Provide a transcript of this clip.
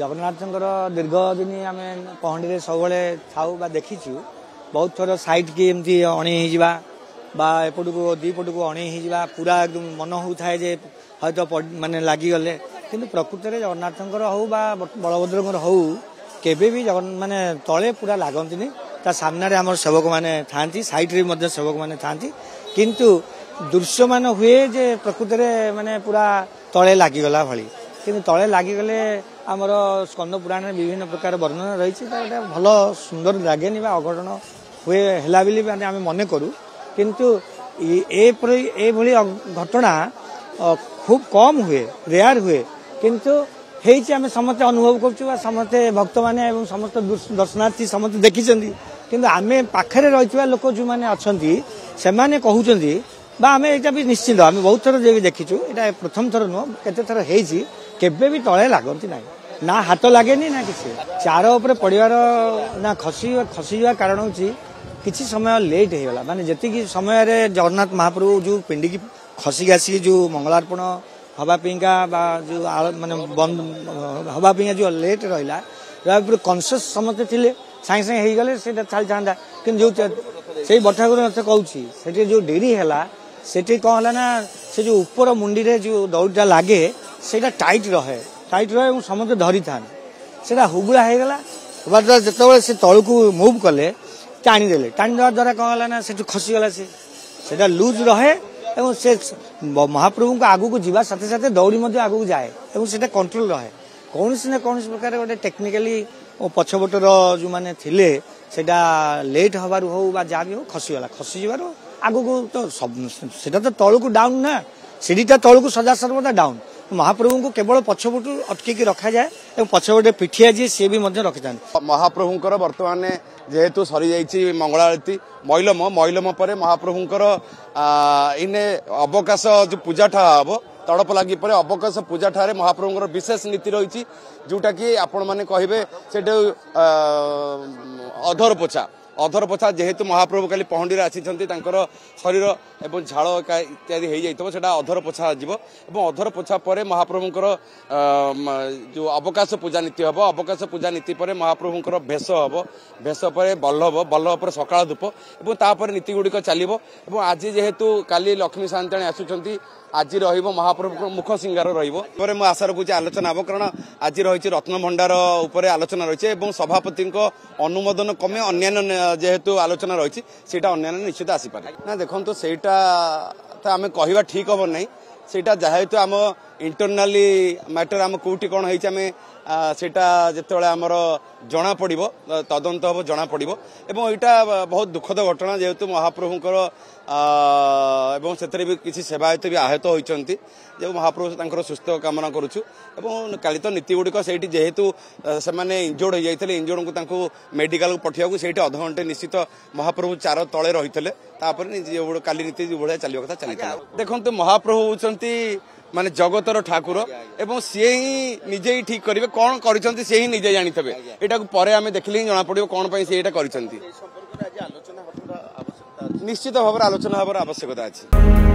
जगन्नाथंकर दीर्घ दिन आम पहंडी सब थाऊ देखीचु बहुत थर सैड की एमती अणी एपट को दीपट को अणी पूरा एकदम मन होता है हयत माने लगिगले कि प्रकृत में जगन्नाथंकर हो बलभद्र हो केबे भी माने तले पूरा लगती ता सामने आम सेवक मैंने था सैड्रे सेवक मैंने था किंतु दृश्यमान हुए जे प्रकृत में माने पूरा तले लगिगला भली कि तले लगिगले आमर स्कंद पुराण विभिन्न प्रकार वर्णन रही भल सुंदर लगे अघटन हुए है आम मन करूँ किंतु ये घटना खूब कम हुए रेयर हुए किंतु आम समस्ते अनुभव कर समस्ते भक्त मैंने समस्त दर्शनार्थी समस्त देखी किंतु आम पाखे रही लोक जो मैंने अच्छा से कहते आम यहाँ भी निश्चित आम बहुत थर देखीचु यहाँ प्रथम थर नुह केते थर केबे भी तले लगती ना ना हाथ लगे ना किसी चार उपर पड़ार ना खसी जा कारण हूँ किसी समय लेट होगा माने जी समय जगन्नाथ महाप्रभु जो पिंडी की खसी आसी जो मंगलार्पण हवापीका जो माने बंद हवापीका जो लेट रहा कनसीयस समस्ते थे सागे सागे हो गले चली था कि जो से बठाकुर कहूँ से जो डेरी है से कौन है ना से जो ऊपर मुंडी रे जो दौड़टा लगे से टाइट रहे समस्त धरी था से हुगुला होगा जो से तलू को मुव कले टाणीदे टाणीदा द्वारा कौन है ना से खसीगला से लुज रहे से महाप्रभु को आगू को जीवा साथे साथे दौड़ी आगू जाए से कंट्रोल रहे कौन ना कौन प्रकार गोटे टेक्निकाली पछपटर जो मैंने थिले सेटा लेट हबार हो जहाँ भी हो खसीगला खसीजार आगू को तो सब तो तलू को डाउन ना सीढ़ीटा तलू को सदा सर्वदा डाउन महाप्रभु को केवल पछपटू अटकी रखा जाए पछपटे पिठिया जी सी भी रखी था महाप्रभुंकर वर्तमान जेहेतु सरी जाइए मंगलारती मैलम पर महाप्रभुंकर इने अवकाश जो पूजा ठा हम तड़प लगी पर अवकाश पूजा ठारे महाप्रभुंकर विशेष नीति रही जोटा कि आपण मैंने कहे से अधर पोछा जेहेतु महाप्रभु काली पहंडी आसी शरीर एवं झाड़ इत्यादि हो जाता अधर पोछा जीव अधर पोछा पर महाप्रभुंकर जो अवकाश पूजा नीति हम अवकाश पूजा नीति पर महाप्रभुंकर भेष हम भेष पर बल्लभ पर सकाळ धूप और तापर नीति गुड़िक चलो आज जेहेतु काली लक्ष्मी सान्ताणी आसुंच आज महाप्रभु मुख सिंगार रही मैं आशा रखुच्छी आलोचना हम कारण आज रही रत्न भंडार उपर आलोचना रही सभापति अनुमोदन कमे अन्य जेहेतु आलोचना रही अन्य निश्चित आसीपारे ना देखो सेटा तो आम कहवा ठीक हम ना सेटा जेहेतु आम इंटरनाली मैटर आम कौटी कौन है सेटा जिते आमर जना पड़ तदंत हम जना पड़ यहाँ बहुत दुखद घटना जेहेतु महाप्रभुंकर एवं से भी किसी सेवायत भी आहत होती जो महाप्रभु सुस्थ कामना करुचु काली तो नीति गुड़िक से जेहेतु से इंजोर्ड हो जाते इंजोर्ड को मेडिकल पठिया से अधघंटे निश्चित महाप्रभु चार तले रही है काली नीति जो भाया चलवा कथा चली देखो महाप्रभु होती माने जगतर ठाकुर एवं सी ही निजे ही ठीक करेंगे कौन कर सी ही निजे जानी थे यहाँ पर आम देखले जना पड़ो कौन से निश्चित भाव आलोचना हबार आवश्यकता अच्छी।